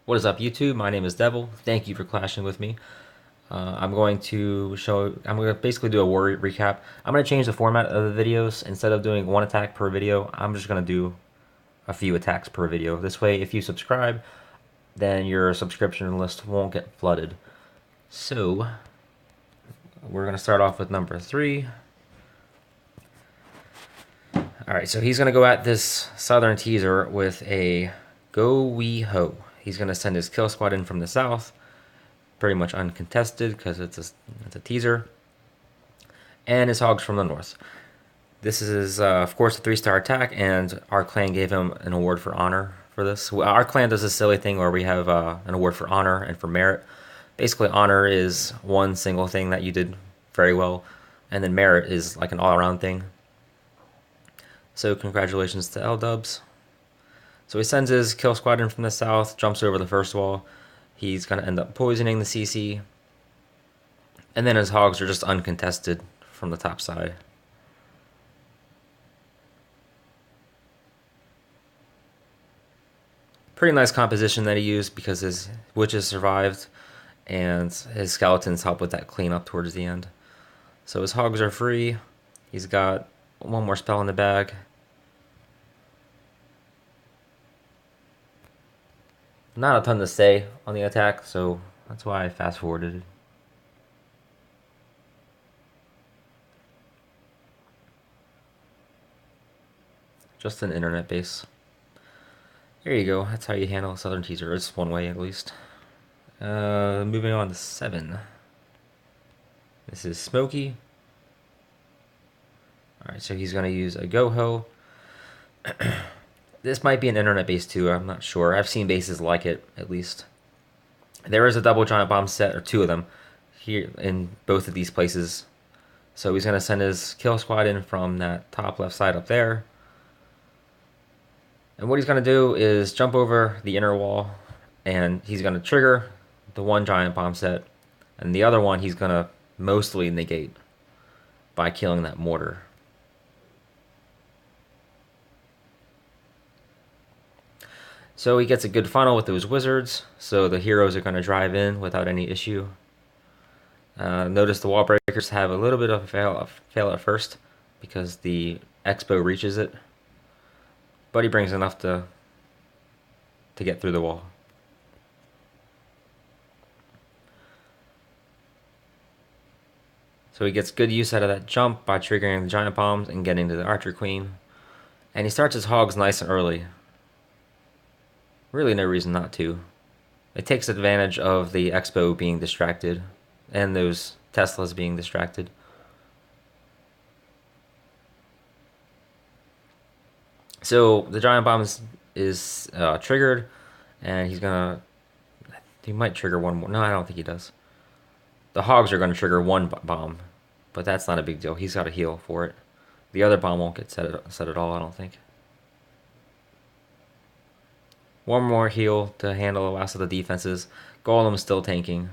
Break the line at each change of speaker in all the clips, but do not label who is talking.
What is up, YouTube? My name is Devil. Thank you for clashing with me. I'm going to basically do a war recap. I'm going to change the format of the videos. Instead of doing one attack per video, I'm just going to do a few attacks per video. This way, if you subscribe, then your subscription list won't get flooded. So, we're going to start off with number 3. Alright, so he's going to go at this southern teaser with a GoWiHo. He's going to send his kill squad in from the south, pretty much uncontested because it's a teaser, and his hogs from the north. This is, of course, a 3-star attack, and our clan gave him an award for honor for this. Our clan does a silly thing where we have an award for honor and for merit. Basically, honor is one single thing that you did very well, and then merit is like an all-around thing. So congratulations to L-Dubs. So he sends his kill squad in from the south, jumps over the first wall. He's going to end up poisoning the CC. And then his hogs are just uncontested from the top side. Pretty nice composition that he used because his witches survived and his skeletons help with that cleanup towards the end. So his hogs are free. He's got one more spell in the bag. Not a ton to say on the attack, so that's why I fast forwarded it. Just an internet base. There you go. That's how you handle a southern teaser. It's one way at least. Moving on to 7. This is Smokey. Alright, so he's going to use a GoHo. This might be an internet base too, I'm not sure. I've seen bases like it, at least. There is a double giant bomb set, or 2 of them, here in both of these places. So he's going to send his kill squad in from that top left side up there. And what he's going to do is jump over the inner wall, and he's going to trigger the one giant bomb set, and the other one he's going to mostly negate by killing that mortar. So he gets a good funnel with those wizards, so the heroes are going to drive in without any issue. Notice the wall breakers have a little bit of a fail at first because the Expo reaches it, but he brings enough to get through the wall. So he gets good use out of that jump by triggering the giant bombs and getting to the archer queen. And he starts his hogs nice and early. Really no reason not to. It takes advantage of the Expo being distracted and those Teslas being distracted. So the giant bomb is triggered, and he might trigger one more. No, I don't think he does. The hogs are going to trigger one bomb, but that's not a big deal. He's got to heal for it. The other bomb won't get set at all, I don't think. One more heal to handle the last of the defenses. Golem's still tanking.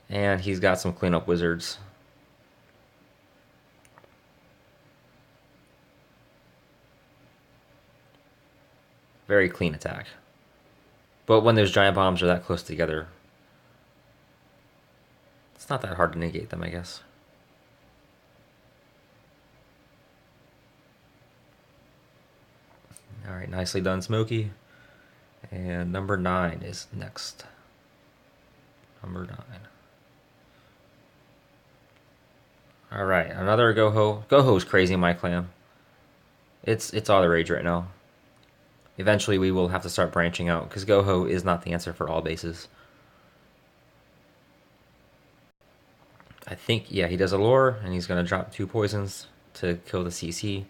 And he's got some cleanup wizards. Very clean attack. But when those giant bombs are that close together, it's not that hard to negate them, I guess. Alright, nicely done, Smokey. And number 9 is next. Number 9. Alright, another GoHo. GoHo's crazy in my clan. It's all the rage right now. Eventually we will have to start branching out, because GoHo is not the answer for all bases. I think, yeah, he does a lure, and he's going to drop 2 poisons to kill the CC.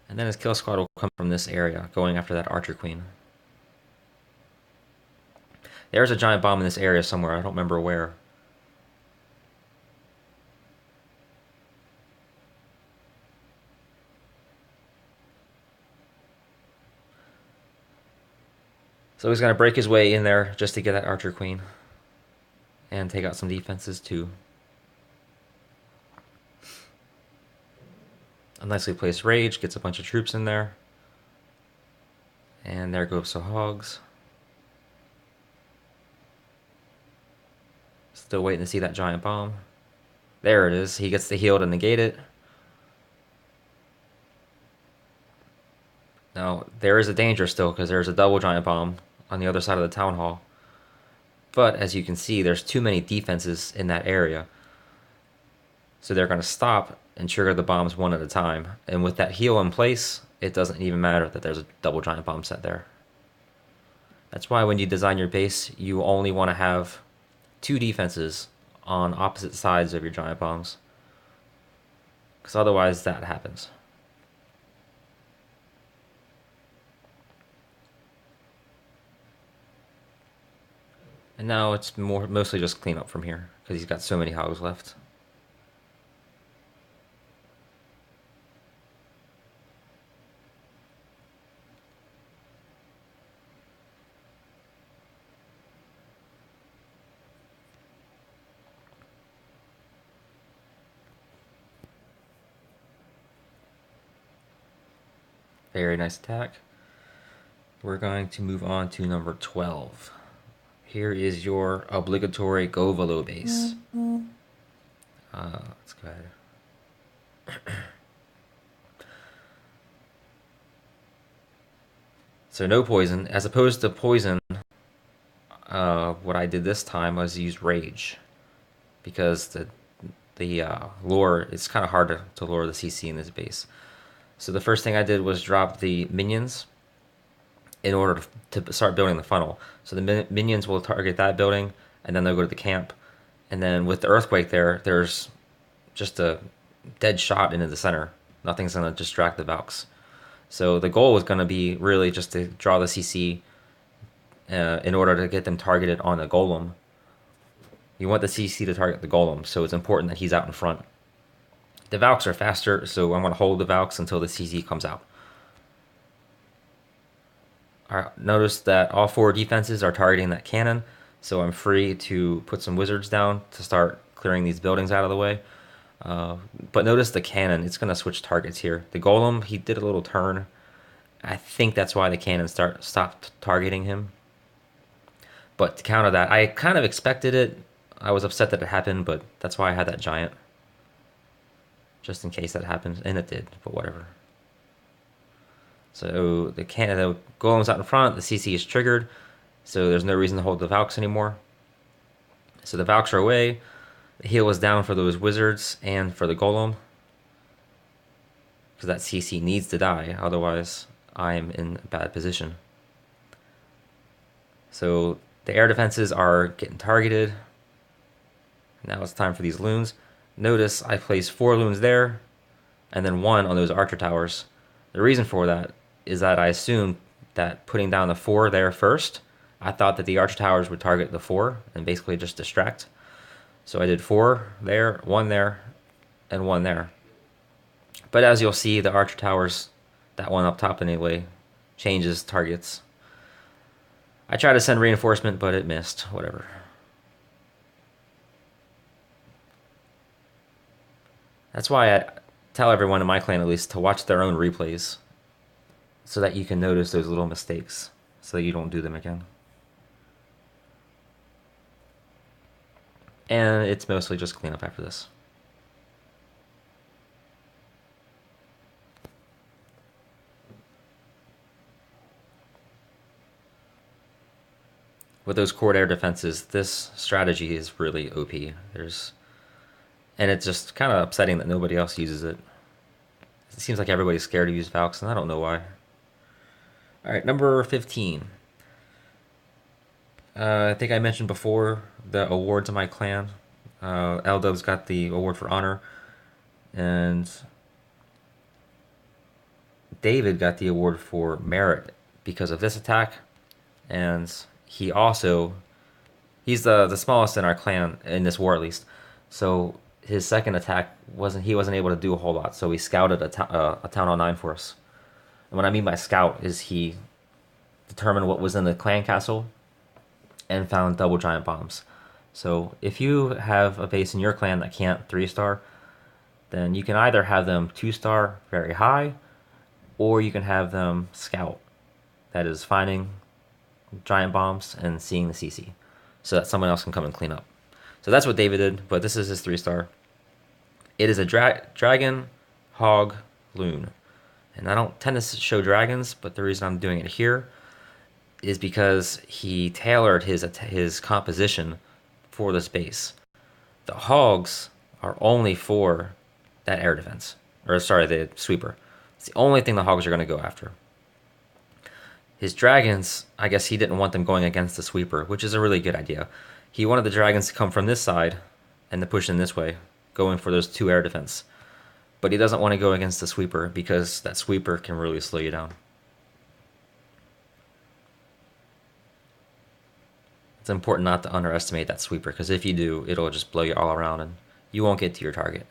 And then his kill squad will come from this area, going after that archer queen. There's a giant bomb in this area somewhere, I don't remember where. So he's going to break his way in there just to get that archer queen. And take out some defenses too. A nicely placed rage gets a bunch of troops in there. And there goes the hogs. Still waiting to see that giant bomb. There it is. He gets the heal to negate it. Now, there is a danger still because there's a double giant bomb on the other side of the town hall. But as you can see, there's too many defenses in that area. So they're going to stop and trigger the bombs one at a time. And with that heal in place, it doesn't even matter that there's a double giant bomb set there. That's why when you design your base, you only want to have 2 defenses on opposite sides of your giant bombs. Because otherwise that happens. And now it's mostly just clean up from here, because he's got so many hogs left. Very nice attack. We're going to move on to number 12. Here is your obligatory GoVaLo base. Let's go ahead. So no poison. As opposed to poison, what I did this time was use rage. Because the lure, it's kind of hard to lure the CC in this base. So the first thing I did was drop the minions in order to start building the funnel. So the minions will target that building, and then they'll go to the camp. And then with the earthquake there's just a dead shot into the center. Nothing's going to distract the Valks. So the goal was going to be really just to draw the CC in order to get them targeted on the golem. You want the CC to target the golem, so it's important that he's out in front. The Valks are faster, so I'm going to hold the Valks until the CC comes out. Alright, notice that all 4 defenses are targeting that cannon, so I'm free to put some wizards down to start clearing these buildings out of the way. But notice the cannon, it's going to switch targets here. The golem, he did a little turn. I think that's why the cannon stopped targeting him. But to counter that, I kind of expected it. I was upset that it happened, but that's why I had that giant. Just in case that happens, and it did, but whatever. So the golem's out in front, the CC is triggered, so there's no reason to hold the Valks anymore. So the Valks are away, the heal is down for those wizards and for the golem. Because that CC needs to die, otherwise I'm in a bad position. So the air defenses are getting targeted. Now it's time for these loons. Notice I placed 4 loons there, and then 1 on those archer towers. The reason for that is that I assumed that putting down the 4 there first, I thought that the archer towers would target the 4 and basically just distract. So I did 4 there, 1 there, and 1 there. But as you'll see, the archer towers, that one up top anyway, changes targets. I tried to send reinforcement, but it missed. Whatever. That's why I tell everyone in my clan, at least, to watch their own replays so that you can notice those little mistakes so that you don't do them again. And it's mostly just cleanup after this. With those core air defenses, this strategy is really OP. And it's just kind of upsetting that nobody else uses it. It seems like everybody's scared to use Valks, and I don't know why. Alright, number 15. I think I mentioned before the awards of my clan. L-Dub's got the award for honor, and David got the award for merit because of this attack, and he's the smallest in our clan, in this war at least, so his second attack he wasn't able to do a whole lot, so he scouted a town hall 9 for us. And what I mean by scout is he determined what was in the clan castle and found double giant bombs. So if you have a base in your clan that can't 3-star, then you can either have them 2-star very high, or you can have them scout. That is finding giant bombs and seeing the CC, so that someone else can come and clean up. So that's what David did, but this is his 3-star. It is a dragon hog loon. And I don't tend to show dragons, but the reason I'm doing it here is because he tailored his composition for this base. The hogs are only for that air defense. Or sorry, the sweeper. It's the only thing the hogs are going to go after. His dragons, I guess he didn't want them going against the sweeper, which is a really good idea. He wanted the dragons to come from this side and to push in this way, going for those 2 air defense. But he doesn't want to go against the sweeper because that sweeper can really slow you down. It's important not to underestimate that sweeper, because if you do, it'll just blow you all around and you won't get to your target.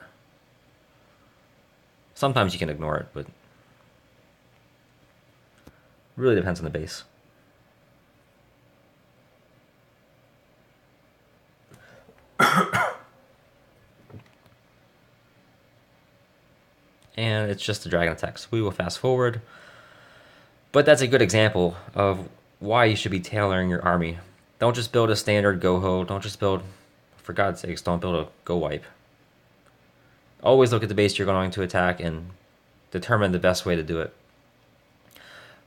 Sometimes you can ignore it, but it really depends on the base. And it's just a dragon attack, so we will fast forward. But that's a good example of why you should be tailoring your army. Don't just build a standard GoHo. Don't just build, for God's sakes, don't build a GoWipe. Always look at the base you're going to attack and determine the best way to do it.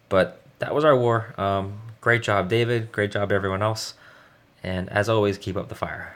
But that was our war. Great job, David. Great job to everyone else. And as always, keep up the fire.